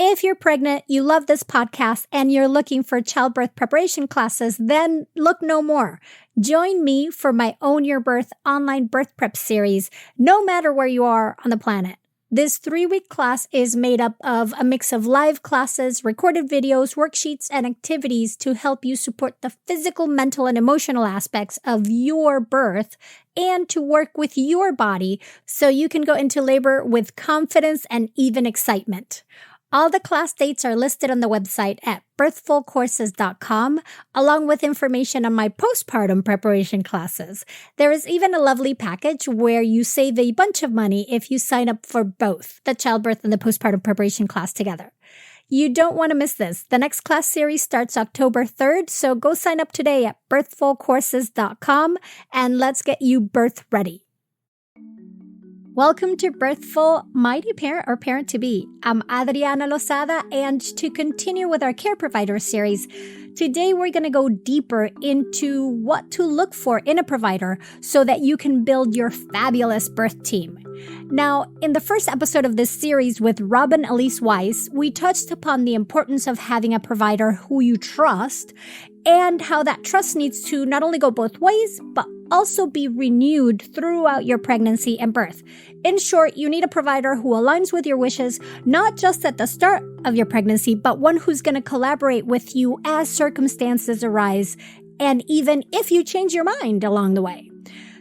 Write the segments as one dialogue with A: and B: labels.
A: If you're pregnant, you love this podcast, and you're looking for childbirth preparation classes, then look no more. Join me for my Own Your Birth online birth prep series, no matter where you are on the planet. This 3-week class is made up of a mix of live classes, recorded videos, worksheets, and activities to help you support the physical, mental, and emotional aspects of your birth and to work with your body so you can go into labor with confidence and even excitement. All the class dates are listed on the website at birthfulcourses.com, along with information on my postpartum preparation classes. There is even a lovely package where you save a bunch of money if you sign up for both the childbirth and the postpartum preparation class together. You don't want to miss this. The next class series starts October 3rd, so go sign up today at birthfulcourses.com and let's get you birth ready. Welcome to Birthful, Mighty Parent or Parent-to-Be. I'm Adriana Lozada, and to continue with our Care Provider series, today we're going to go deeper into what to look for in a provider so that you can build your fabulous birth team. Now, in the first episode of this series with Robin Elise Weiss, we touched upon the importance of having a provider who you trust and how that trust needs to not only go both ways, but also be renewed throughout your pregnancy and birth. In short, you need a provider who aligns with your wishes, not just at the start of your pregnancy, but one who's going to collaborate with you as circumstances arise, and even if you change your mind along the way.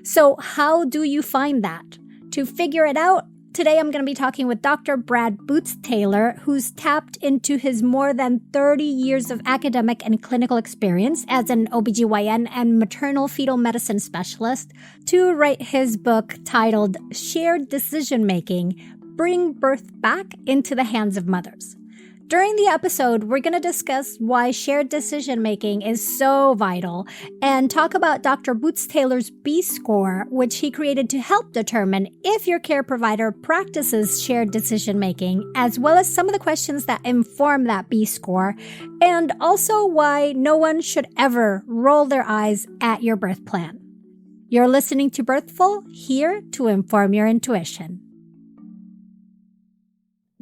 A: So how do you find that? To figure it out, today I'm going to be talking with Dr. Brad Bootstaylor, who's tapped into his more than 30 years of academic and clinical experience as an OBGYN and maternal fetal medicine specialist to write his book titled Shared Decision Making: Bring Birth Back into the Hands of Mothers. During the episode, we're going to discuss why shared decision-making is so vital and talk about Dr. Bootstaylor's B-score, which he created to help determine if your care provider practices shared decision-making, as well as some of the questions that inform that B-score, and also why no one should ever roll their eyes at your birth plan. You're listening to Birthful, here to inform your intuition.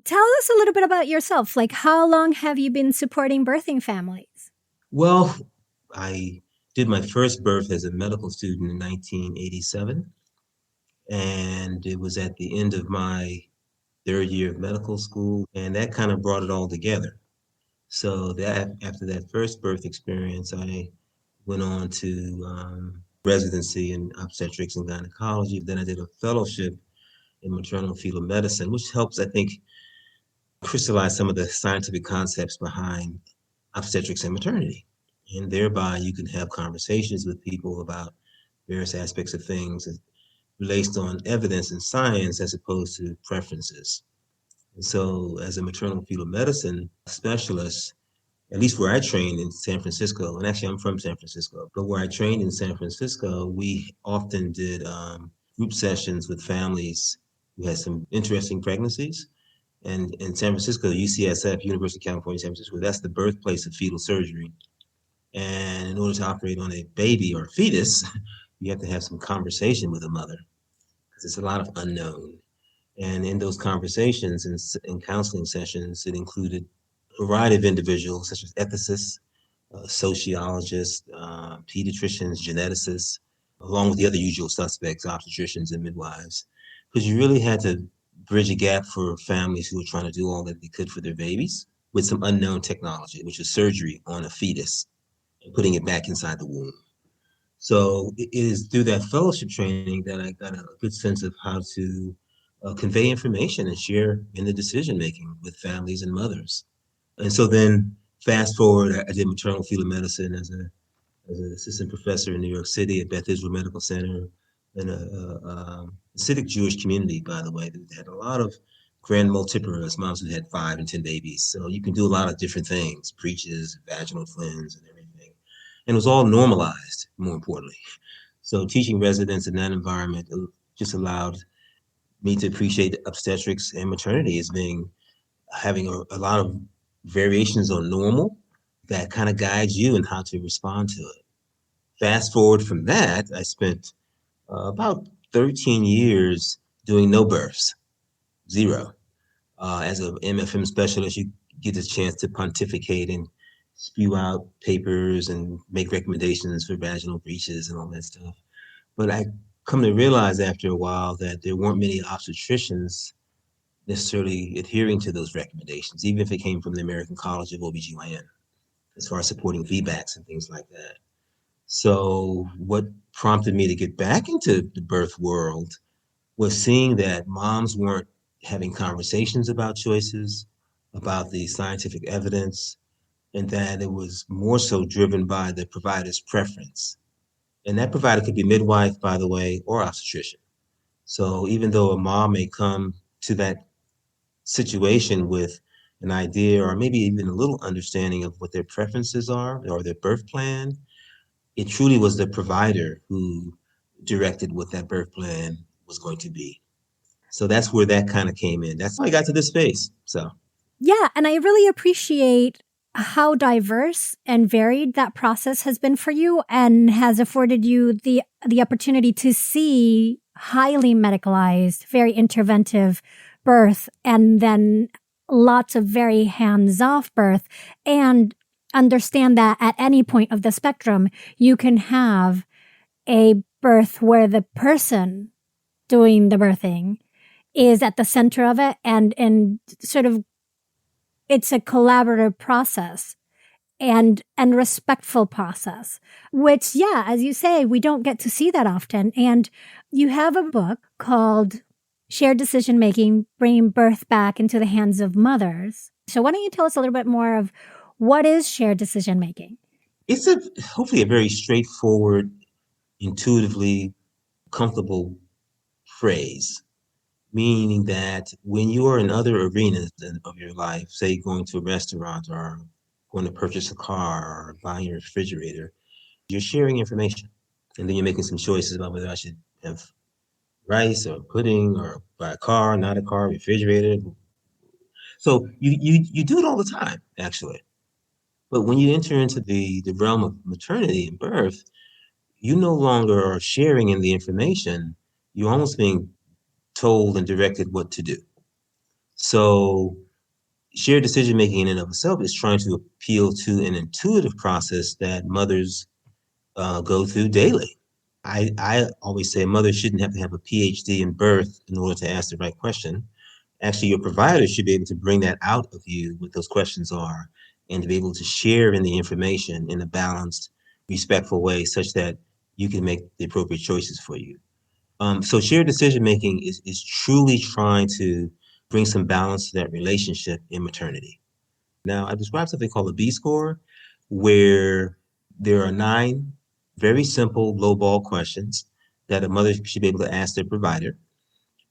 A: Tell us a little bit about yourself. Like, how long have you been supporting birthing families?
B: Well, I did my first birth as a medical student in 1987, and it was at the end of my third year of medical school, and that kind of brought it all together. So that after that first birth experience, I went on to residency in obstetrics and gynecology. Then I did a fellowship in maternal fetal medicine, which helps, I think, crystallize some of the scientific concepts behind obstetrics and maternity. And thereby you can have conversations with people about various aspects of things based on evidence and science as opposed to preferences. And so as a maternal fetal medicine specialist, at least where I trained in San Francisco, and actually I'm from San Francisco, but where I trained in San Francisco, we often did group sessions with families who had some interesting pregnancies. And in San Francisco, UCSF, University of California, San Francisco, that's the birthplace of fetal surgery. And in order to operate on a baby or a fetus, you have to have some conversation with a mother because it's a lot of unknown. And in those conversations and counseling sessions, it included a variety of individuals such as ethicists, sociologists, pediatricians, geneticists, along with the other usual suspects, obstetricians and midwives, because you really had to bridge a gap for families who were trying to do all that they could for their babies with some unknown technology, which is surgery on a fetus and putting it back inside the womb. So it is through that fellowship training that I got a good sense of how to convey information and share in the decision-making with families and mothers. And so then fast forward, I did maternal fetal medicine as an assistant professor in New York City at Beth Israel Medical Center, in a Hasidic Jewish community, by the way, that had a lot of grand multiparous moms who had 5 and 10 babies. So you can do a lot of different things, breaches, vaginal twins, and everything. And it was all normalized, more importantly. So teaching residents in that environment just allowed me to appreciate obstetrics and maternity as having a lot of variations on normal that kind of guides you in how to respond to it. Fast forward from that, I spent about 13 years doing no births, zero. As an MFM specialist, you get a chance to pontificate and spew out papers and make recommendations for vaginal breaches and all that stuff. But I come to realize after a while that there weren't many obstetricians necessarily adhering to those recommendations, even if it came from the American College of OBGYN, as far as supporting VBACs and things like that. So what prompted me to get back into the birth world was seeing that moms weren't having conversations about choices, about the scientific evidence, and that it was more so driven by the provider's preference. And that provider could be midwife, by the way, or obstetrician. So even though a mom may come to that situation with an idea or maybe even a little understanding of what their preferences are or their birth plan, it truly was the provider who directed what that birth plan was going to be. So that's where that kind of came in. That's how I got to this space. So
A: Yeah, and I really appreciate how diverse and varied that process has been for you and has afforded you the opportunity to see highly medicalized, very interventive birth and then lots of very hands-off birth and understand that at any point of the spectrum you can have a birth where the person doing the birthing is at the center of it and sort of it's a collaborative process and respectful process, which, yeah, as you say, we don't get to see that often. And you have a book called Shared Decision Making, Bringing Birth Back into the Hands of Mothers. So why don't you tell us a little bit more of what is shared decision making?
B: it's hopefully a very straightforward, intuitively comfortable phrase, meaning that when you are in other arenas of your life, say going to a restaurant or going to purchase a car or buying a refrigerator, you're sharing information. And then you're making some choices about whether I should have rice or pudding or buy a car, not a car, refrigerator. So you do it all the time, actually. But when you enter into the realm of maternity and birth, you no longer are sharing in the information. You're almost being told and directed what to do. So shared decision making in and of itself is trying to appeal to an intuitive process that mothers go through daily. I always say a mother shouldn't have to have a PhD in birth in order to ask the right question. Actually, your provider should be able to bring that out of you, what those questions are, and to be able to share in the information in a balanced, respectful way such that you can make the appropriate choices for you. So shared decision making is truly trying to bring some balance to that relationship in maternity. Now, I described something called a B score, where there are 9 very simple low ball questions that a mother should be able to ask their provider.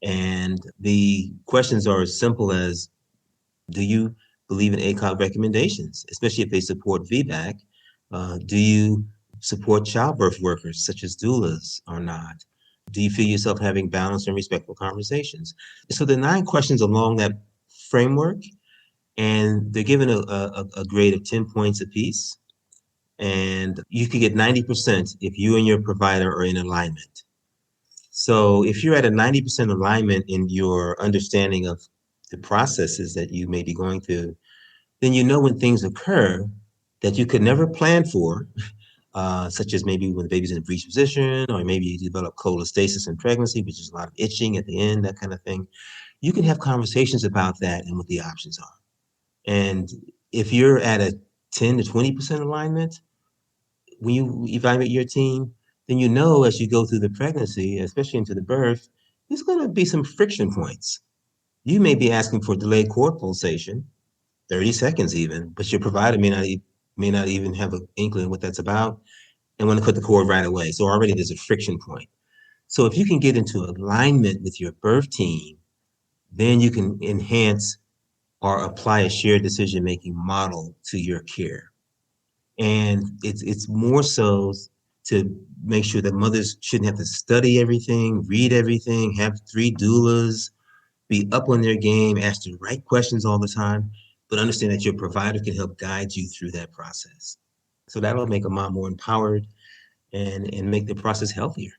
B: And the questions are as simple as, do you believe in ACOG recommendations, especially if they support VBAC? Do you support childbirth workers such as doulas or not? Do you feel yourself having balanced and respectful conversations? So the 9 questions along that framework, and they're given a grade of 10 points apiece. And you can get 90% if you and your provider are in alignment. So if you're at a 90% alignment in your understanding of the processes that you may be going through, then you know when things occur that you could never plan for, such as maybe when the baby's in a breech position, or maybe you develop cholestasis in pregnancy, which is a lot of itching at the end, that kind of thing. You can have conversations about that and what the options are. And if you're at a 10 to 20% alignment, when you evaluate your team, then you know as you go through the pregnancy, especially into the birth, there's going to be some friction points. You may be asking for delayed cord pulsation, 30 seconds even, but your provider may not even have an inkling what that's about and want to cut the cord right away. So already there's a friction point. So if you can get into alignment with your birth team, then you can enhance or apply a shared decision-making model to your care. And it's more so to make sure that mothers shouldn't have to study everything, read everything, have 3 doulas, be up on their game, ask the right questions all the time, but understand that your provider can help guide you through that process. So that'll make a mom more empowered and make the process healthier.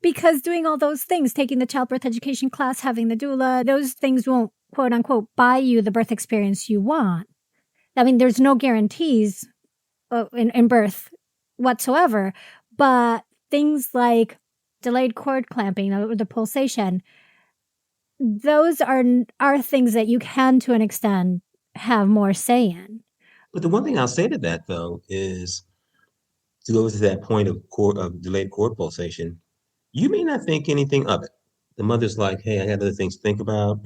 A: Because doing all those things, taking the childbirth education class, having the doula, those things won't, quote unquote, buy you the birth experience you want. I mean, there's no guarantees in birth whatsoever, but things like delayed cord clamping or the pulsation, those are things that you can, to an extent, have more say in.
B: But the one thing I'll say to that, though, is to go to that point of delayed cord pulsation, you may not think anything of it. The mother's like, hey, I got other things to think about.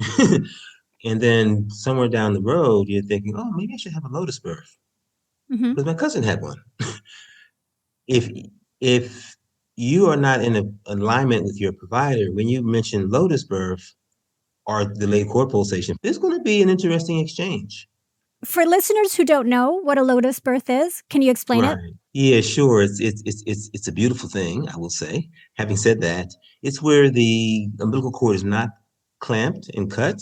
B: And then somewhere down the road, you're thinking, oh, maybe I should have a Lotus birth.
A: Mm-hmm.
B: Because my cousin had one. if if you are not in alignment with your provider, when you mention Lotus birth or delayed cord pulsation, there's going to be an interesting exchange.
A: For listeners who don't know what a Lotus birth is, can you explain it?
B: Yeah, sure. It's a beautiful thing, I will say. Having said that, it's where the umbilical cord is not clamped and cut.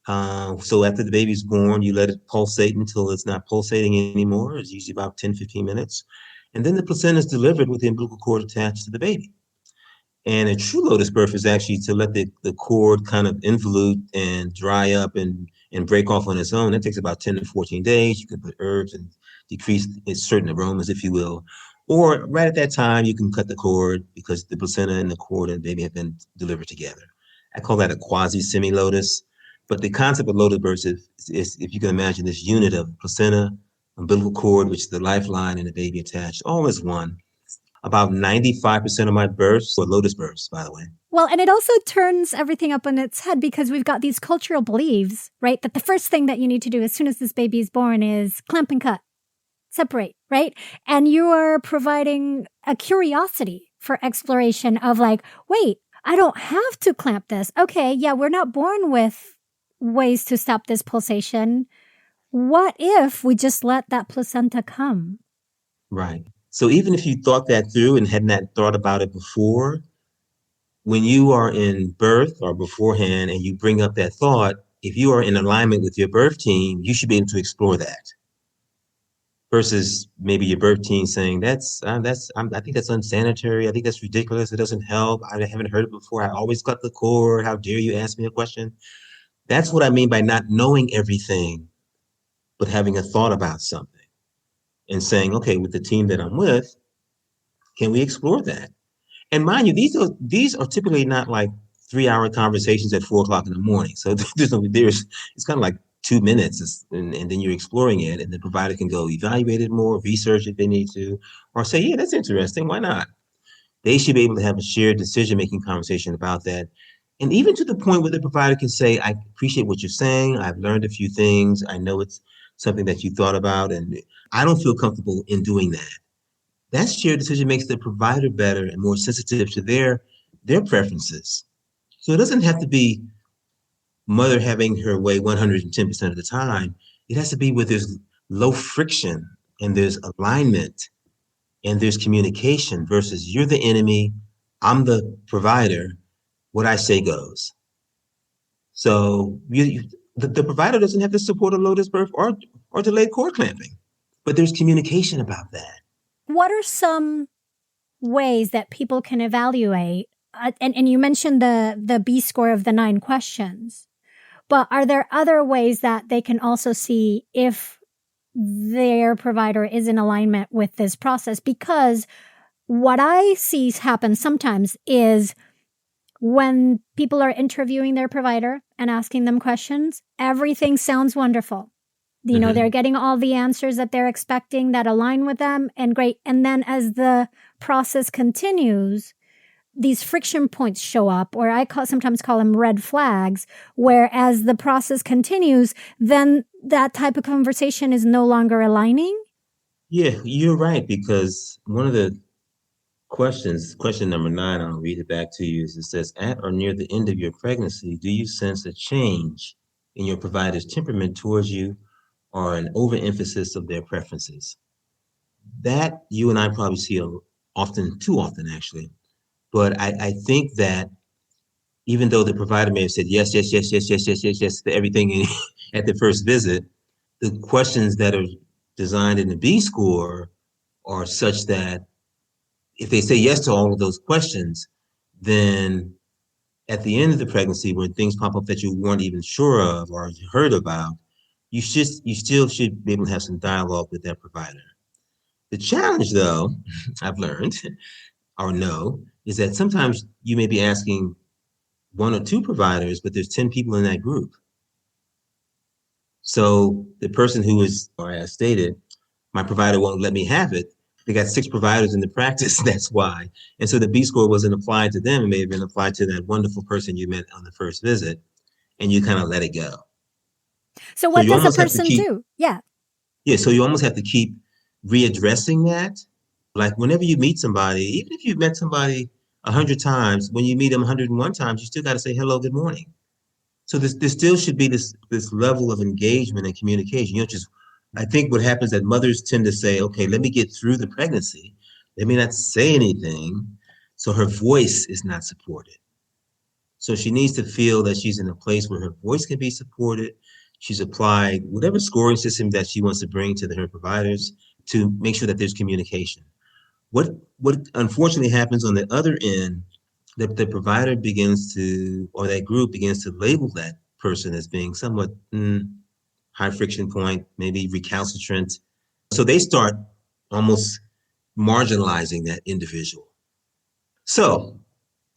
B: So after the baby's born, you let it pulsate until it's not pulsating anymore. It's usually about 10, 15 minutes. And then the placenta is delivered with the umbilical cord attached to the baby. And a true Lotus birth is actually to let the cord kind of involute and dry up and break off on its own. That takes about 10 to 14 days. You can put herbs and decrease certain aromas, if you will. Or right at that time, you can cut the cord because the placenta and the cord and the baby have been delivered together. I call that a quasi-semi-lotus. But the concept of Lotus birth is, if you can imagine, this unit of placenta, umbilical cord, which is the lifeline, and the baby attached, all as one. About 95% of my births were Lotus births, by the way.
A: Well, and it also turns everything up on its head because we've got these cultural beliefs, right? That the first thing that you need to do as soon as this baby is born is clamp and cut, separate, right? And you are providing a curiosity for exploration of like, wait, I don't have to clamp this. Okay, yeah, we're not born with ways to stop this pulsation. What if we just let that placenta come?
B: Right. So even if you thought that through and had not thought about it before, when you are in birth or beforehand and you bring up that thought, if you are in alignment with your birth team, you should be able to explore that. Versus maybe your birth team saying, I think that's unsanitary. I think that's ridiculous. It doesn't help. I haven't heard it before. I always cut the cord. How dare you ask me a question? That's what I mean by not knowing everything, but having a thought about something and saying, okay, with the team that I'm with, can we explore that? And mind you, these are typically not like 3-hour conversations at 4:00 in the morning. So it's kind of like 2 minutes, and then you're exploring it, and the provider can go evaluate it more, research if they need to, or say, yeah, that's interesting. Why not? They should be able to have a shared decision-making conversation about that. And even to the point where the provider can say, I appreciate what you're saying. I've learned a few things. I know it's something that you thought about, and I don't feel comfortable in doing that. That shared decision makes the provider better and more sensitive to their preferences. So it doesn't have to be mother having her way 110% of the time. It has to be where there's low friction and there's alignment and there's communication versus you're the enemy, I'm the provider, what I say goes. So the provider doesn't have to support a Lotus birth or delayed cord clamping, but there's communication about that.
A: What are some ways that people can evaluate? And you mentioned the B score of the 9 questions, but are there other ways that they can also see if their provider is in alignment with this process? Because what I see happen sometimes is when people are interviewing their provider and asking them questions, everything sounds wonderful. You know, they're getting all the answers that they're expecting that align with them, and great. And then as the process continues, these friction points show up, or I sometimes call them red flags, where as the process continues, then that type of conversation is no longer aligning.
B: Yeah, you're right, because one of the questions, question number 9, I'll read it back to you, is it says, at or near the end of your pregnancy, do you sense a change in your provider's temperament towards you or an overemphasis of their preferences? That you and I probably see often, too often actually. But I think that even though the provider may have said yes, yes, yes, yes, yes, yes, yes, yes to everything at the first visit, the questions that are designed in the B score are such that if they say yes to all of those questions, then at the end of the pregnancy, when things pop up that you weren't even sure of or heard about, you still should be able to have some dialogue with that provider. The challenge, though, I've learned or know, is that sometimes you may be asking one or two providers, but there's 10 people in that group. So the person who is, or as stated, my provider won't let me have it. They got 6 providers in the practice. That's why. And so the B score wasn't applied to them. It may have been applied to that wonderful person you met on the first visit, and you kind of let it go.
A: So what does a person do? Yeah.
B: Yeah. So you almost have to keep readdressing that. Like whenever you meet somebody, even if you've met somebody 100 times, when you meet them 101 times, you still got to say hello, good morning. So there still should be this level of engagement and communication. You know, just I think what happens is that mothers tend to say, okay, let me get through the pregnancy. Let me not say anything. So her voice is not supported. So she needs to feel that she's in a place where her voice can be supported. She's applied whatever scoring system that she wants to bring to her providers to make sure that there's communication. What unfortunately happens on the other end, that the provider begins to, or that group begins to label that person as being somewhat high friction point, maybe recalcitrant. So they start almost marginalizing that individual. So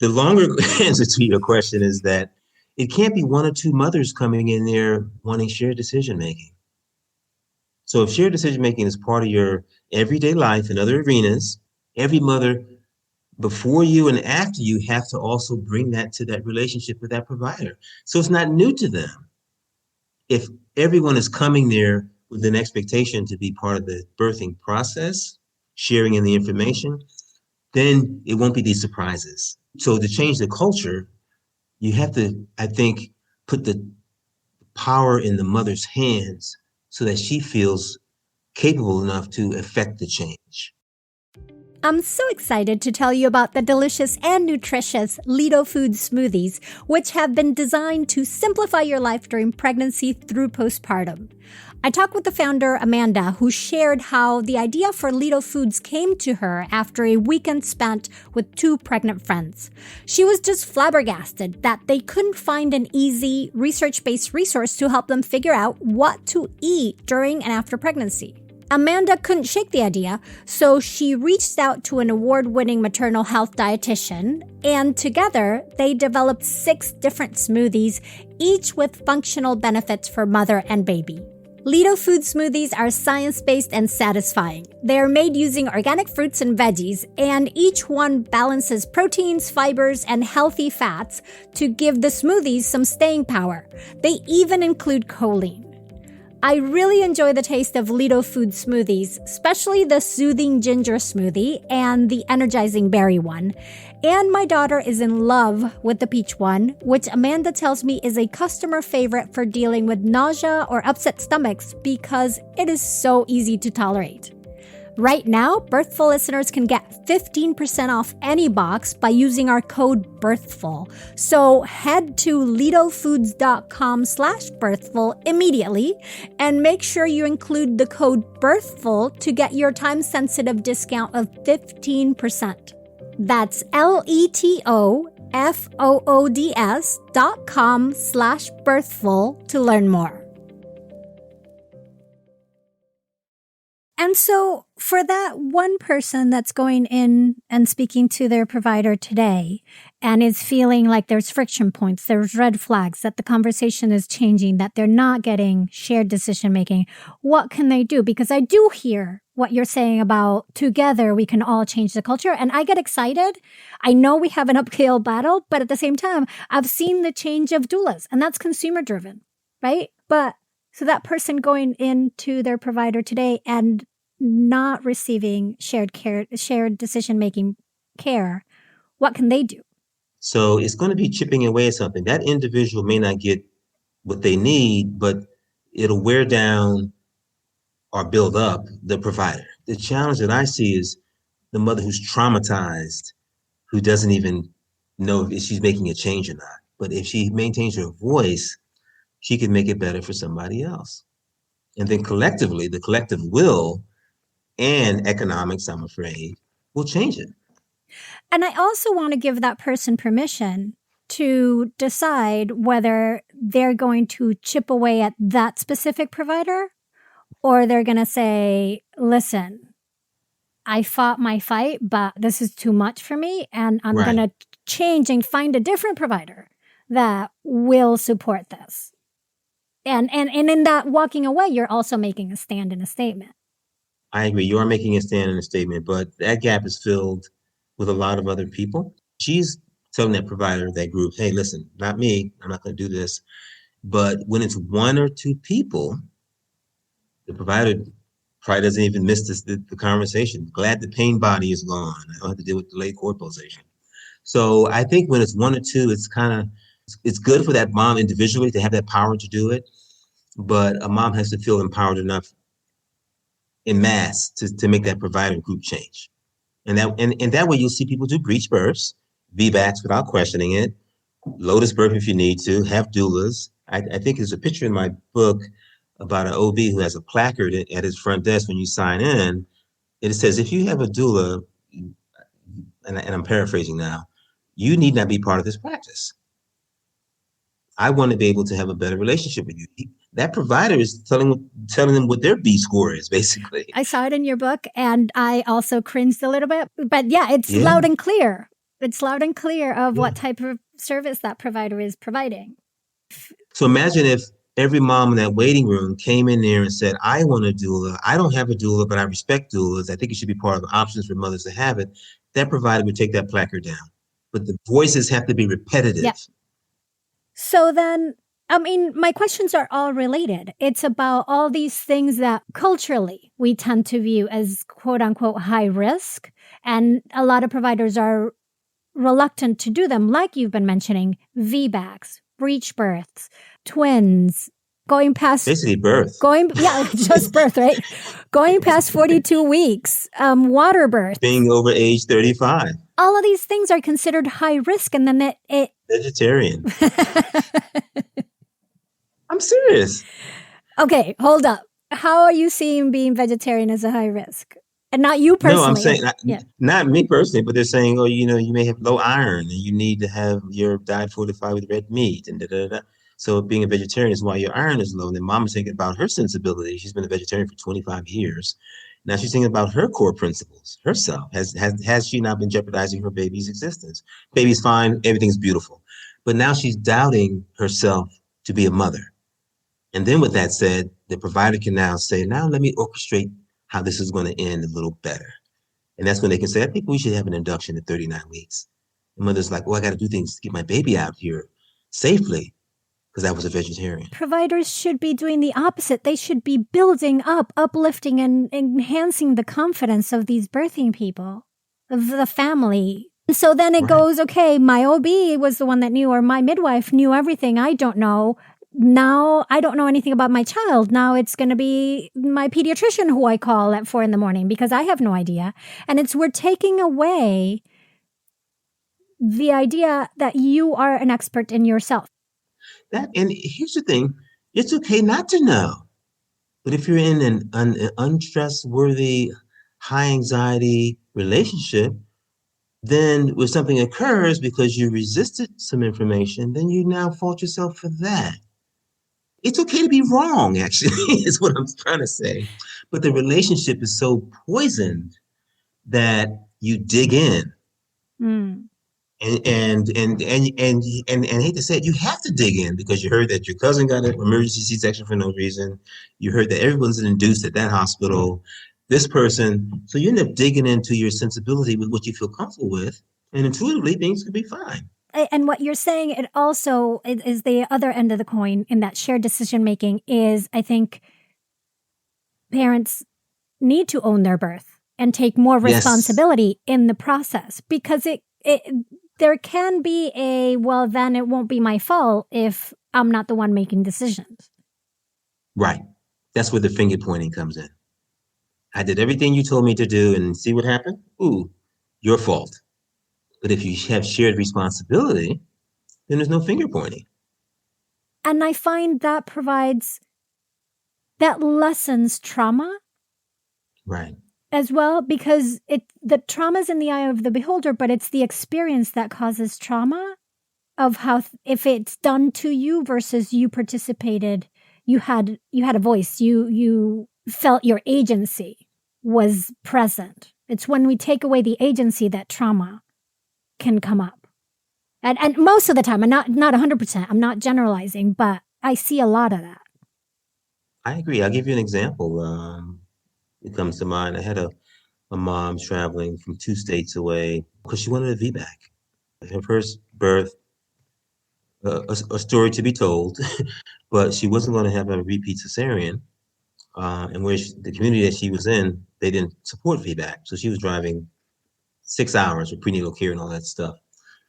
B: the longer answer to your question is that it can't be one or two mothers coming in there wanting shared decision making. So if shared decision making is part of your everyday life in other arenas, every mother before you and after you have to also bring that to that relationship with that provider. So it's not new to them. If everyone is coming there with an expectation to be part of the birthing process, sharing in the information, then it won't be these surprises. So to change the culture, you have to, I think, put the power in the mother's hands so that she feels capable enough to effect the change.
A: I'm so excited to tell you about the delicious and nutritious Lido Food smoothies, which have been designed to simplify your life during pregnancy through postpartum. I talked with the founder, Amanda, who shared how the idea for Lido Foods came to her after a weekend spent with 2 pregnant friends. She was just flabbergasted that they couldn't find an easy, research-based resource to help them figure out what to eat during and after pregnancy. Amanda couldn't shake the idea, so she reached out to an award-winning maternal health dietitian, and together they developed 6 different smoothies, each with functional benefits for mother and baby. Lido Food smoothies are science-based and satisfying. They are made using organic fruits and veggies, and each one balances proteins, fibers, and healthy fats to give the smoothies some staying power. They even include choline. I really enjoy the taste of Lido Food smoothies, especially the soothing ginger smoothie and the energizing berry one. And my daughter is in love with the peach one, which Amanda tells me is a customer favorite for dealing with nausea or upset stomachs because it is so easy to tolerate. Right now, Birthful listeners can get 15% off any box by using our code BIRTHFUL. So head to lidofoods.com/birthful immediately and make sure you include the code BIRTHFUL to get your time-sensitive discount of 15%. That's LETOFOODS.com/birthful to learn more. And so for that one person that's going in and speaking to their provider today and is feeling like there's friction points, there's red flags, that the conversation is changing, that they're not getting shared decision making, what can they do? Because I do hear what you're saying about together we can all change the culture. And I get excited. I know we have an uphill battle, but at the same time, I've seen the change of doulas, and that's consumer driven, right? But so that person going into their provider today and not receiving shared decision-making care, what can they do?
B: So it's going to be chipping away at something. That individual may not get what they need, but it'll wear down or build up the provider. The challenge that I see is the mother who's traumatized, who doesn't even know if she's making a change or not. But if she maintains her voice, she can make it better for somebody else. And then collectively, the collective will and economics, I'm afraid, will change it.
A: And I also want to give that person permission to decide whether they're going to chip away at that specific provider or they're going to say, listen, I fought my fight, but this is too much for me, and I'm going to change and find a different provider that will support this. And in that walking away, you're also making a stand and a statement.
B: I agree. You are making a stand and a statement, but that gap is filled with a lot of other people. She's telling that provider, that group, hey, listen, not me. I'm not going to do this. But when it's one or two people, the provider probably doesn't even miss the conversation. Glad the pain body is gone. I don't have to deal with delayed cord pulsation. So I think when it's one or two, it's good for that mom individually to have that power to do it. But a mom has to feel empowered enough in mass to make that provider group change. And that way you'll see people do breech births, VBACs without questioning it, Lotus birth if you need to, have doulas. I think there's a picture in my book about an OB who has a placard at his front desk when you sign in. It says, if you have a doula, and I'm paraphrasing now, you need not be part of this practice. I want to be able to have a better relationship with you. That provider is telling them what their B score is, basically.
A: I saw it in your book, and I also cringed a little bit. But yeah, it's loud and clear. It's loud and clear of what type of service that provider is providing.
B: So imagine if every mom in that waiting room came in there and said, I want a doula. I don't have a doula, but I respect doulas. I think it should be part of the options for mothers to have it. That provider would take that placard down. But the voices have to be repetitive.
A: Yeah. So then, I mean, my questions are all related. It's about all these things that culturally we tend to view as quote unquote high risk. And a lot of providers are reluctant to do them, like you've been mentioning, VBACs, breech births, twins, going past
B: basically birth.
A: Just birth, right? Going past 42 weeks, water birth.
B: Being over age 35.
A: All of these things are considered high risk, and then it
B: vegetarian. I'm serious.
A: Okay, hold up. How are you seeing being vegetarian as a high risk? And not you personally.
B: No, I'm saying not me personally, but they're saying, oh, you may have low iron and you need to have your diet fortified with red meat and da-da-da. So being a vegetarian is why your iron is low. And then mama's thinking about her sensibility. She's been a vegetarian for 25 years. Now she's thinking about her core principles, herself. Has she not been jeopardizing her baby's existence? Baby's fine, everything's beautiful. But now she's doubting herself to be a mother. And then with that said, the provider can now say, now let me orchestrate how this is going to end a little better. And that's when they can say, I think we should have an induction at 39 weeks. The mother's like, well, I got to do things to get my baby out here safely because I was a vegetarian.
A: Providers should be doing the opposite. They should be building up, uplifting, and enhancing the confidence of these birthing people, of the family. So then it goes, okay, my OB was the one that knew, or my midwife knew everything. I don't know. Now I don't know anything about my child. Now it's going to be my pediatrician who I call at 4 a.m. because I have no idea. And we're taking away the idea that you are an expert in yourself.
B: And here's the thing. It's okay not to know. But if you're in an untrustworthy, high anxiety relationship, then when something occurs because you resisted some information, then you now fault yourself for that. It's okay to be wrong, actually, is what I'm trying to say. But the relationship is so poisoned that you dig in. And hate to say it, you have to dig in because you heard that your cousin got an emergency C-section for no reason. You heard that everyone's induced at that hospital. This person, so you end up digging into your sensibility with what you feel comfortable with, and intuitively things could be fine.
A: And what you're saying, it also is the other end of the coin in that shared decision making is, I think, parents need to own their birth and take more responsibility in the process, because there can be well, then it won't be my fault if I'm not the one making decisions.
B: Right. That's where the finger pointing comes in. I did everything you told me to do and see what happened? Ooh, your fault. But if you have shared responsibility, then there's no finger pointing.
A: And I find that lessens trauma.
B: Right.
A: As well, because the trauma's in the eye of the beholder, but it's the experience that causes trauma. of how if it's done to you versus you participated, you had a voice, you felt your agency was present. It's when we take away the agency that trauma can come up. And most of the time, I'm not 100%, I'm not generalizing, but I see a lot of that.
B: I agree. I'll give you an example. It comes to mind. I had a mom traveling from 2 states away because she wanted a VBAC. Her first birth, a story to be told, but she wasn't going to have a repeat cesarean. And the community that she was in, they didn't support VBAC. So she was driving 6 hours with prenatal care and all that stuff.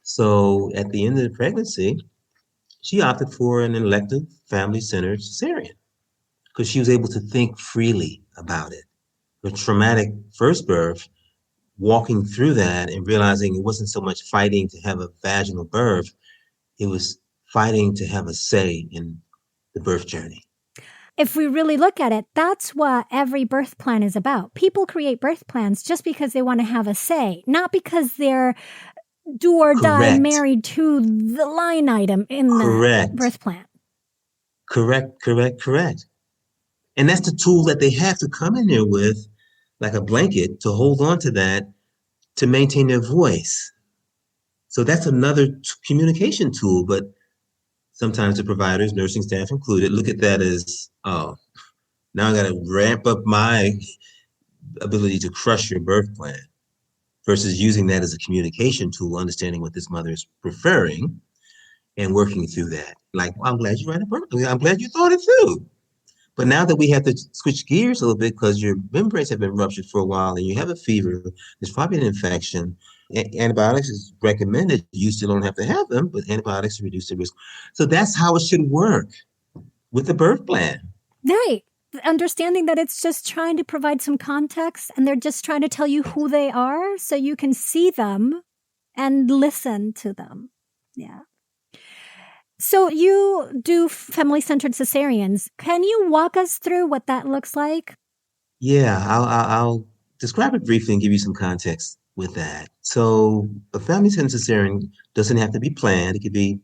B: So at the end of the pregnancy, she opted for an elective family-centered cesarean because she was able to think freely about it. Her traumatic first birth, walking through that and realizing it wasn't so much fighting to have a vaginal birth, it was fighting to have a say in the birth journey.
A: If we really look at it, that's what every birth plan is about. People create birth plans just because they want to have a say, not because they're do or die married to the line item in the birth plan.
B: Correct. And that's the tool that they have to come in there with, like a blanket, to hold on to that, to maintain their voice. So that's another communication tool, but sometimes the providers, nursing staff included, look at that as, oh, now I got to ramp up my ability to crush your birth plan, versus using that as a communication tool, understanding what this mother is preferring and working through that. Like, well, I'm glad you ran a birth plan. I'm glad you thought it through. But now that we have to switch gears a little bit because your membranes have been ruptured for a while and you have a fever, there's probably an infection. Antibiotics is recommended. You still don't have to have them, but antibiotics reduce the risk. So that's how it should work with the birth plan.
A: Right. Understanding that it's just trying to provide some context and they're just trying to tell you who they are so you can see them and listen to them. Yeah. So you do family-centered cesareans. Can you walk us through what that looks like?
B: Yeah, I'll describe it briefly and give you some context with that. So a family-centered cesarean doesn't have to be planned. It could be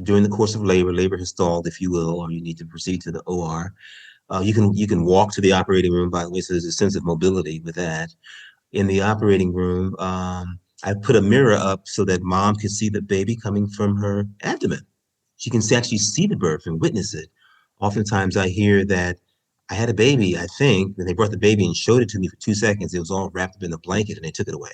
B: during the course of labor. Labor has stalled, if you will, or you need to proceed to the OR. You can walk to the operating room, by the way, so there's a sense of mobility with that. In the operating room, I put a mirror up so that mom can see the baby coming from her abdomen. She can actually see the birth and witness it. Oftentimes I hear that I had a baby, I think, and they brought the baby and showed it to me for 2 seconds. It was all wrapped up in a blanket and they took it away.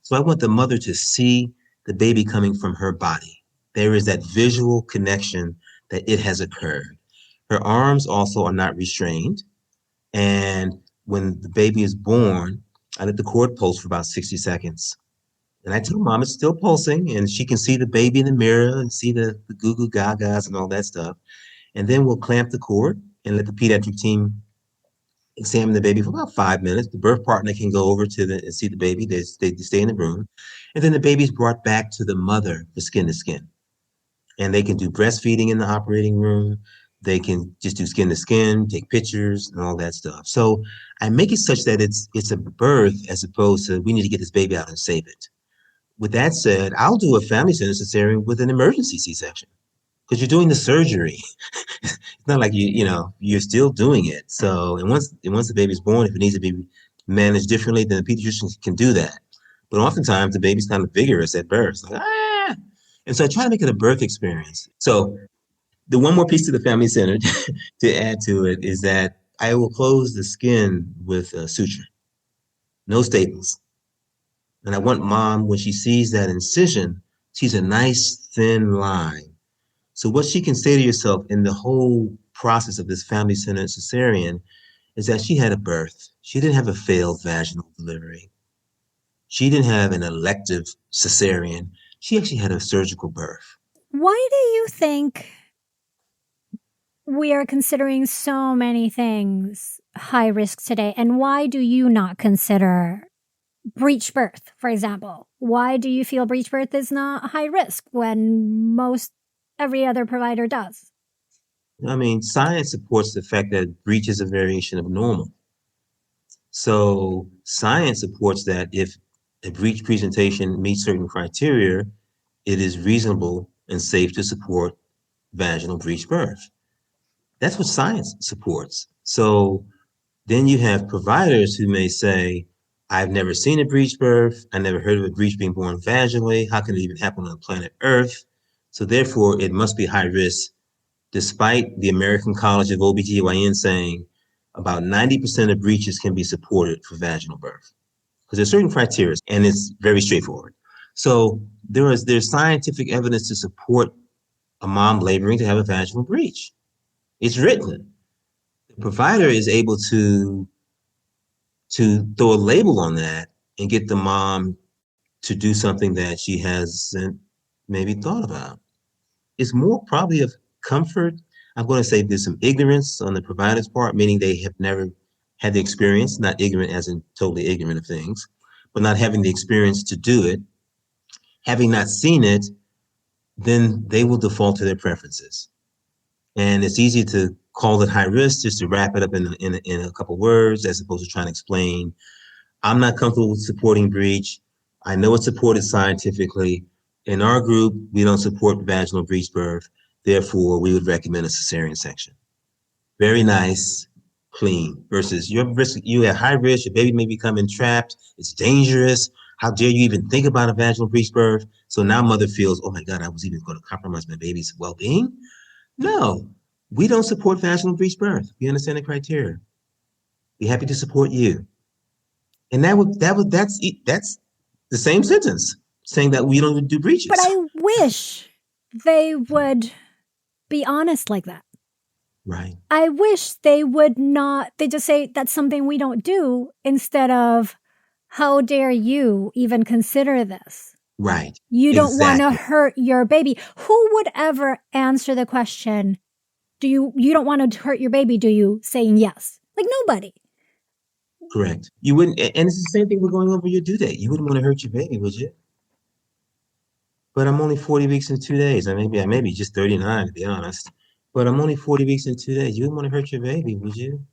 B: So I want the mother to see the baby coming from her body. There is that visual connection that it has occurred. Her arms also are not restrained. And when the baby is born, I let the cord pulse for about 60 seconds. And I tell mom it's still pulsing and she can see the baby in the mirror and see the goo goo gagas and all that stuff. And then we'll clamp the cord and let the pediatric team examine the baby for about 5 minutes. The birth partner can go over and see the baby. They stay in the room. And then the baby's brought back to the mother for skin to skin. And they can do breastfeeding in the operating room. They can just do skin to skin, take pictures and all that stuff. So I make it such that it's a birth as opposed to we need to get this baby out and save it. With that said, I'll do a family-centered cesarean with an emergency C-section because you're doing the surgery. It's not like you're still doing it. So, and once the baby's born, if it needs to be managed differently, then the pediatrician can do that. But oftentimes the baby's kind of vigorous at birth. Like, ah! And so I try to make it a birth experience. So the one more piece to the family-centered to add to it is that I will close the skin with a suture, no staples. And I want mom, when she sees that incision, sees a nice thin line. So what she can say to herself in the whole process of this family-centered cesarean is that she had a birth. She didn't have a failed vaginal delivery. She didn't have an elective cesarean. She actually had a surgical birth.
A: Why do you think we are considering so many things high risk today? And why do you not consider breech birth, for example? Why do you feel breech birth is not high risk when every other provider does?
B: I mean, science supports the fact that breech is a variation of normal. So science supports that if a breech presentation meets certain criteria, it is reasonable and safe to support vaginal breech birth. That's what science supports. So then you have providers who may say, I've never seen a breech birth. I never heard of a breech being born vaginally. How can it even happen on planet Earth? So therefore, it must be high risk, despite the American College of OBGYN saying about 90% of breeches can be supported for vaginal birth. Because there's certain criteria, and it's very straightforward. So there's scientific evidence to support a mom laboring to have a vaginal breech. It's written. The provider is able to throw a label on that and get the mom to do something that she hasn't maybe thought about. It's more probably of comfort. I'm going to say there's some ignorance on the provider's part, meaning they have never had the experience, not ignorant as in totally ignorant of things, but not having the experience to do it. Having not seen it, then they will default to their preferences. And it's easy to call it high risk just to wrap it up in a couple words, as opposed to trying to explain, I'm not comfortable with supporting breech. I know it's supported scientifically. In our group, we don't support vaginal breech birth. Therefore, we would recommend a cesarean section. Very nice, clean, versus you at high risk, your baby may become entrapped. It's dangerous. How dare you even think about a vaginal breech birth? So now mother feels, oh my God, I was even going to compromise my baby's well-being? No, we don't support vaginal breech birth. We understand the criteria. Be happy to support you. And that's the same sentence saying that we don't do breeches.
A: But I wish they would be honest like that.
B: Right.
A: I wish they would not, they just say that's something we don't do instead of how dare you even consider this?
B: Right.
A: You don't want to hurt your baby. Who would ever answer the question, you don't want to hurt your baby, do you? Saying yes. Like nobody.
B: Correct. You wouldn't, and it's the same thing with going over your due date. You wouldn't want to hurt your baby, would you? But I'm only 40 weeks and 2 days. I may be just 39 to be honest. But I'm only 40 weeks and 2 days. You wouldn't want to hurt your baby, would you?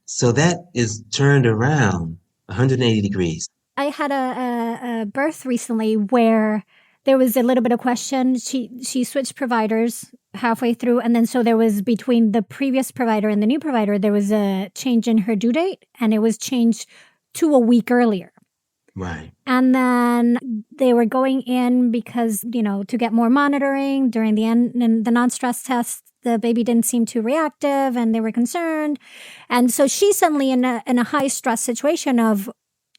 B: So that is turned around 180 degrees.
A: I had a birth recently where there was a little bit of question. She switched providers halfway through. And then so there was between the previous provider and the new provider, there was a change in her due date. And it was changed to a week earlier.
B: Right.
A: And then they were going in because, to get more monitoring during the non-stress test. The baby didn't seem too reactive and they were concerned. And so she's suddenly in a high stress situation of,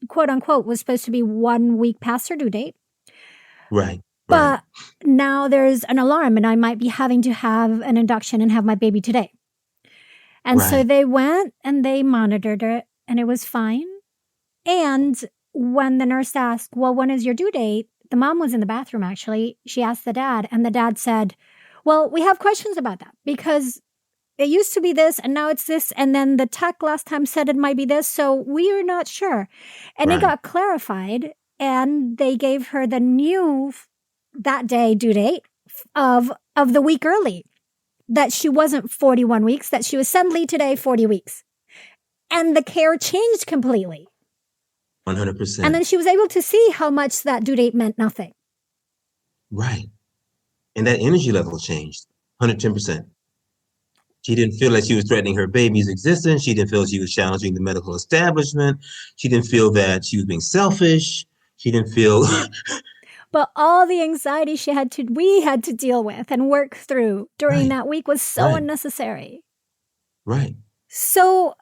A: quote unquote, was supposed to be 1 week past her due date.
B: Right.
A: But now there's an alarm and I might be having to have an induction and have my baby today. And so they went and they monitored it and it was fine. And when the nurse asked, well, when is your due date? The mom was in the bathroom, actually. She asked the dad and the dad said, well, we have questions about that because it used to be this and now it's this. And then the tech last time said it might be this. So we are not sure. And it got clarified and they gave her the new that day due date of the week early, that she wasn't 41 weeks, that she was suddenly today 40 weeks. And the care changed completely.
B: 100%.
A: And then she was able to see how much that due date meant nothing.
B: Right. And that energy level changed 110%. She didn't feel like she was threatening her baby's existence. She didn't feel she was challenging the medical establishment. She didn't feel that she was being selfish. She didn't feel...
A: But all the anxiety we had to deal with and work through during that week was so unnecessary. Right. So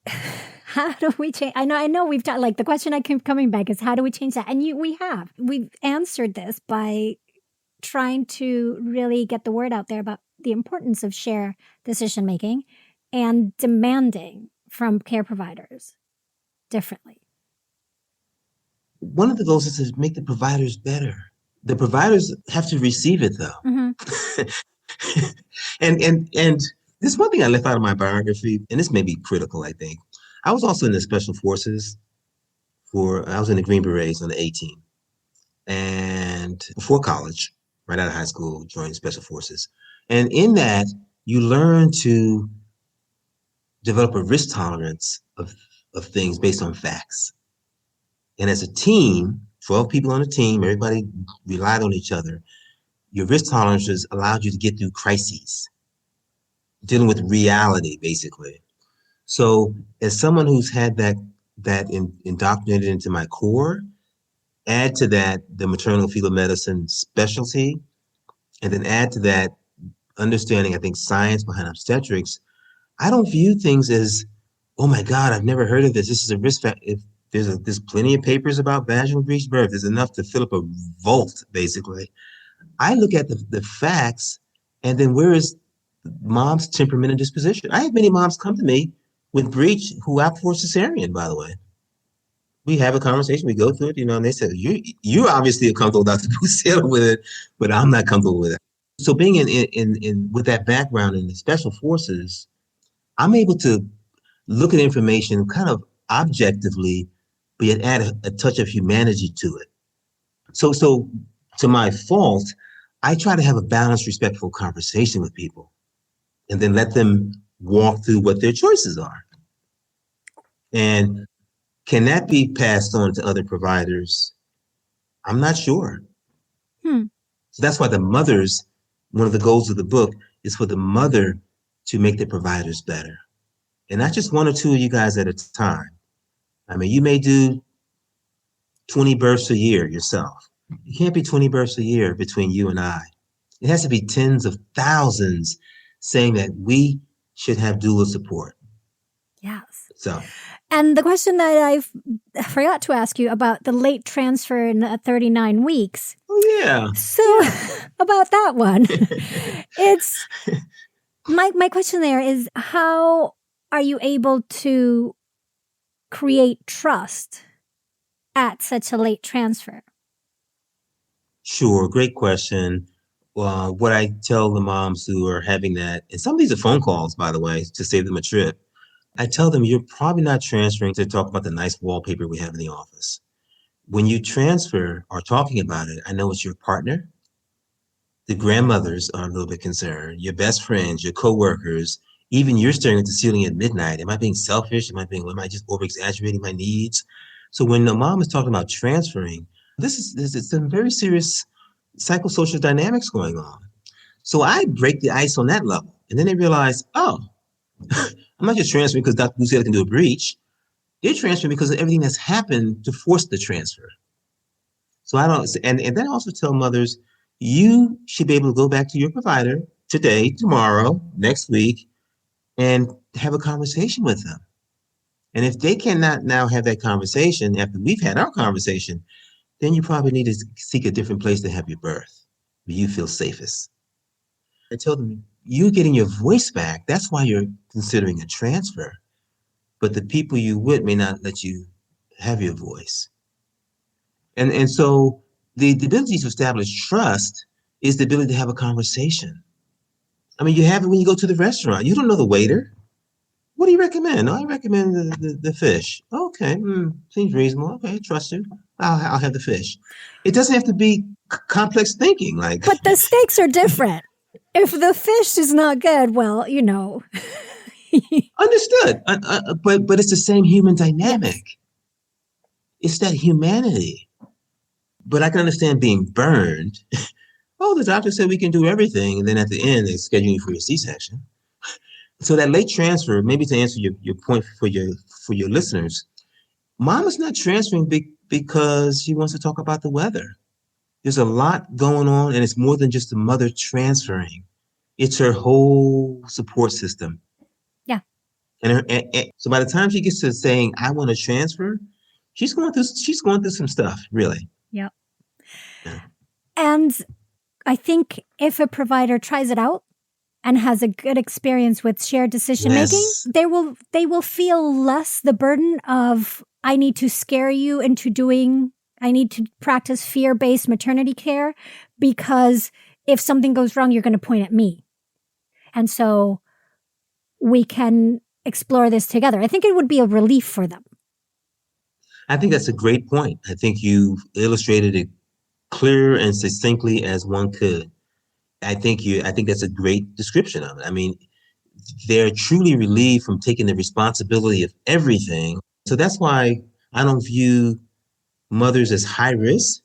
A: how do we change? I know we've talked, like the question I keep coming back is how do we change that? And we've answered this by trying to really get the word out there about the importance of share decision-making and demanding from care providers differently.
B: One of the goals is to make the providers better. The providers have to receive it, though. Mm-hmm. and this one thing I left out of my biography, and this may be critical, I think. I was also in the Special Forces. I was in the Green Berets on the A-Team. And before college, right out of high school, joined Special Forces. And in that, you learn to develop a risk tolerance of things based on facts. And as a team, 12 people on a team, everybody relied on each other. Your risk tolerances allowed you to get through crises, dealing with reality, basically. So as someone who's had that indoctrinated into my core, add to that the maternal fetal medicine specialty, and then add to that understanding, I think, science behind obstetrics, I don't view things as, oh my God, I've never heard of this. This is a risk factor. If there's plenty of papers about vaginal breech birth, there's enough to fill up a vault, basically. I look at the facts, and then where is mom's temperament and disposition? I have many moms come to me with breech who opt for cesarean, by the way. We have a conversation, we go through it, and they said, you obviously are comfortable, Dr. Bootstaylor, with it, but I'm not comfortable with it. So being in with that background in the special forces, I'm able to look at information kind of objectively, but yet add a touch of humanity to it. So to my fault, I try to have a balanced, respectful conversation with people and then let them walk through what their choices are. And can that be passed on to other providers? I'm not sure. So that's why one of the goals of the book is for the mother to make the providers better. And not just one or two of you guys at a time. I mean, you may do 20 births a year yourself. It can't be 20 births a year between you and I. It has to be tens of thousands saying that we should have doula support.
A: Yes.
B: So.
A: And the question that I forgot to ask you about the late transfer in 39 weeks.
B: Oh, yeah.
A: So about that one, it's my question there is, how are you able to create trust at such a late transfer?
B: Sure. Great question. What I tell the moms who are having that, and some of these are phone calls, by the way, to save them a trip. I tell them you're probably not transferring to talk about the nice wallpaper we have in the office. When you transfer or talking about it, I know it's your partner. The grandmothers are a little bit concerned, your best friends, your coworkers, even you're staring at the ceiling at midnight. Am I being selfish? Am I just over-exaggerating my needs? So when the mom is talking about transferring, this is some very serious psychosocial dynamics going on. So I break the ice on that level. And then they realize, oh, I'm not just transferring because Dr. Bootstaylor can do a breech. They're transferring because of everything that's happened to force the transfer. So I don't, and then I also tell mothers, you should be able to go back to your provider today, tomorrow, next week, and have a conversation with them. And if they cannot now have that conversation after we've had our conversation, then you probably need to seek a different place to have your birth where you feel safest. I tell them, you're getting your voice back. That's why you're considering a transfer. But the people you with may not let you have your voice. And so the ability to establish trust is the ability to have a conversation. I mean, you have it when you go to the restaurant. You don't know the waiter. What do you recommend? Oh, I recommend the fish. Okay, seems reasonable. Okay, trust you. I'll have the fish. It doesn't have to be complex thinking.
A: But the stakes are different. If the fish is not good, well,
B: Understood. But it's the same human dynamic. Yes. It's that humanity. But I can understand being burned. Oh, the doctor said we can do everything. And then at the end, they schedule you for your C-section. So that late transfer, maybe to answer your point for your listeners, mom is not transferring because she wants to talk about the weather. There's a lot going on, and it's more than just the mother transferring. It's her whole support system.
A: Yeah.
B: And so by the time she gets to saying, I want to transfer, she's going through some stuff, really.
A: Yep. Yeah. And I think if a provider tries it out and has a good experience with shared decision making, they will feel less the burden of, I need to scare you into I need to practice fear-based maternity care, because if something goes wrong, you're going to point at me. And so we can explore this together. I think it would be a relief for them.
B: I think that's a great point. I think you've illustrated it clear and succinctly as one could. I think that's a great description of it. I mean, they're truly relieved from taking the responsibility of everything. So that's why I don't view mothers as high risk.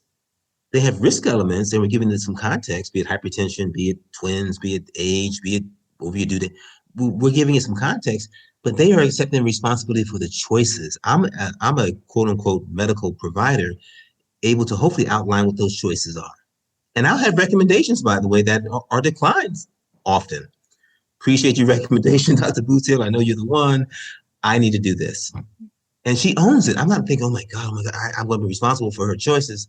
B: They have risk elements, and we're giving them some context, be it hypertension, be it twins, be it age, be it whatever you do. We're giving it some context, but they are accepting responsibility for the choices. I'm a quote unquote medical provider, able to hopefully outline what those choices are. And I'll have recommendations, by the way, that are declined often. Appreciate your recommendation, Dr. Bootstaylor. I know you're the one. I need to do this. And she owns it. I'm not thinking, oh my God, I'm going to be responsible for her choices.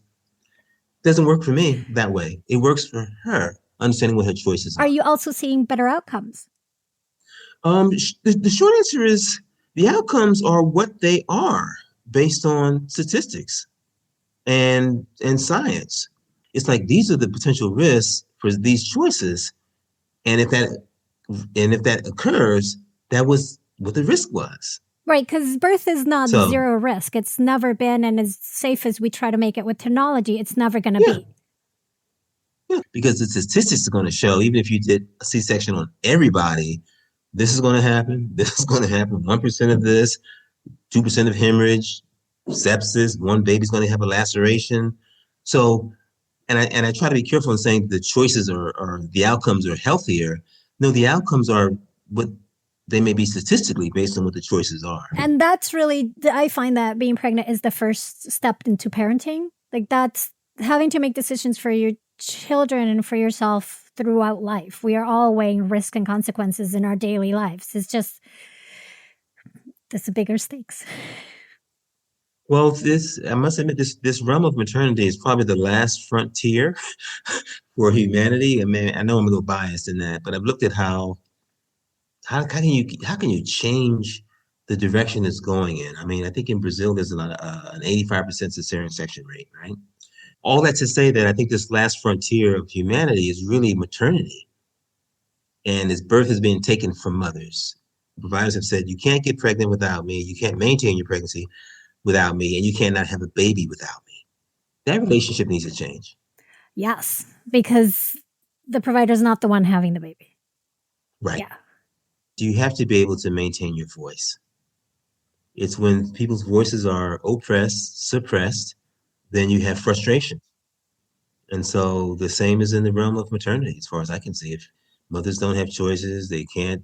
B: Doesn't work for me that way. It works for her, understanding what her choices are.
A: Are you also seeing better outcomes?
B: The short answer is the outcomes are what they are based on statistics and science. It's like these are the potential risks for these choices, and if that occurs, that was what the risk was.
A: Right, because birth is not zero risk. It's never been, and as safe as we try to make it with technology, it's never going to be.
B: Yeah, because the statistics are going to show, even if you did a C-section on everybody, this is going to happen. This is going to happen. 1% of this, 2% of hemorrhage, sepsis. One baby's going to have a laceration. So, and I try to be careful in saying the choices are the outcomes are healthier. No, the outcomes are what they may be statistically based on what the choices are.
A: And that's really, I find that being pregnant is the first step into parenting. Like that's having to make decisions for your children and for yourself throughout life. We are all weighing risk and consequences in our daily lives. It's just, that's a bigger stakes.
B: Well, I must admit, this realm of maternity is probably the last frontier for humanity. I mean, I know I'm a little biased in that, but I've looked at how can you change the direction it's going in? I mean, I think in Brazil there's an 85% cesarean section rate, right? All that to say that I think this last frontier of humanity is really maternity, and as birth is being taken from mothers. Providers have said you can't get pregnant without me, you can't maintain your pregnancy without me, and you cannot have a baby without me. That relationship needs to change.
A: Yes, because the provider's not the one having the baby.
B: Right.
A: Yeah.
B: You have to be able to maintain your voice. It's when people's voices are oppressed, suppressed, then you have frustration. And so the same is in the realm of maternity, as far as I can see. If mothers don't have choices, they can't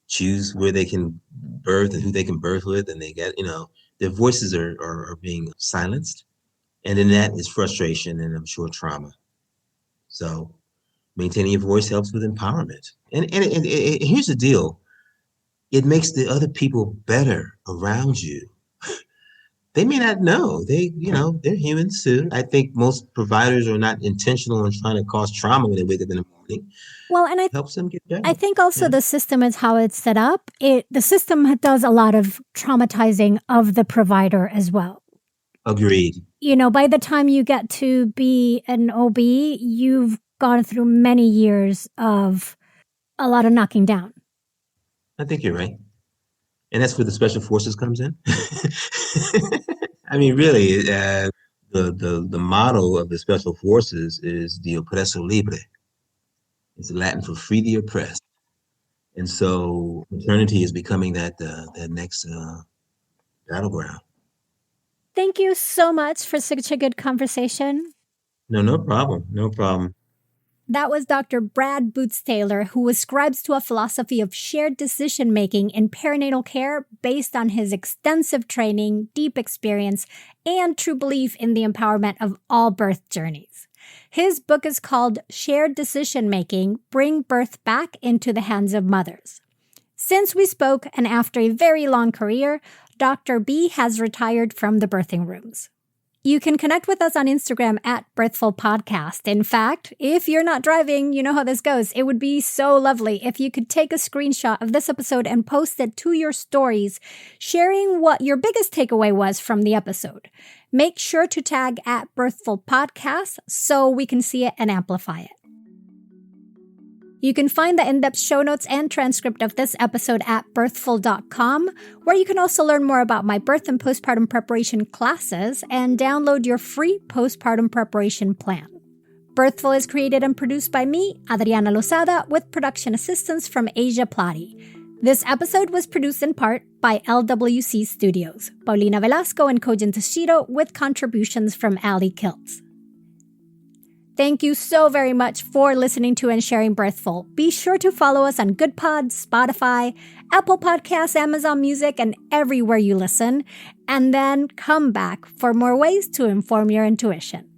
B: choose where they can birth and who they can birth with, and they get, their voices are being silenced. And then that is frustration and I'm sure trauma. So maintaining your voice helps with empowerment. And here's the deal. It makes the other people better around you. They may not know. They're humans too. I think most providers are not intentional in trying to cause trauma when they wake up in the morning.
A: Well, and it
B: helps them get better.
A: I think also the system is how it's set up. The system does a lot of traumatizing of the provider as well.
B: Agreed.
A: By the time you get to be an OB, you've gone through many years of a lot of knocking down.
B: I think you're right. And that's where the special forces comes in. I mean, really, the motto of the special forces is the oppresso libre. It's Latin for free the oppressed. And so maternity is becoming that next battleground.
A: Thank you so much for such a good conversation.
B: No problem. No problem.
A: That was Dr. Brad Bootstaylor, who ascribes to a philosophy of shared decision-making in perinatal care based on his extensive training, deep experience, and true belief in the empowerment of all birth journeys. His book is called Shared Decision-Making: Bring Birth Back into the Hands of Mothers. Since we spoke, and after a very long career, Dr. B has retired from the birthing rooms. You can connect with us on Instagram at Birthful Podcast. In fact, if you're not driving, you know how this goes. It would be so lovely if you could take a screenshot of this episode and post it to your stories, sharing what your biggest takeaway was from the episode. Make sure to tag at Birthful Podcast so we can see it and amplify it. You can find the in-depth show notes and transcript of this episode at birthful.com, where you can also learn more about my birth and postpartum preparation classes and download your free postpartum preparation plan. Birthful is created and produced by me, Adriana Lozada, with production assistance from Asia Plati. This episode was produced in part by LWC Studios, Paulina Velasco and Kojin Tashiro, with contributions from Ali Kiltz. Thank you so very much for listening to and sharing Birthful. Be sure to follow us on GoodPods, Spotify, Apple Podcasts, Amazon Music, and everywhere you listen. And then come back for more ways to inform your intuition.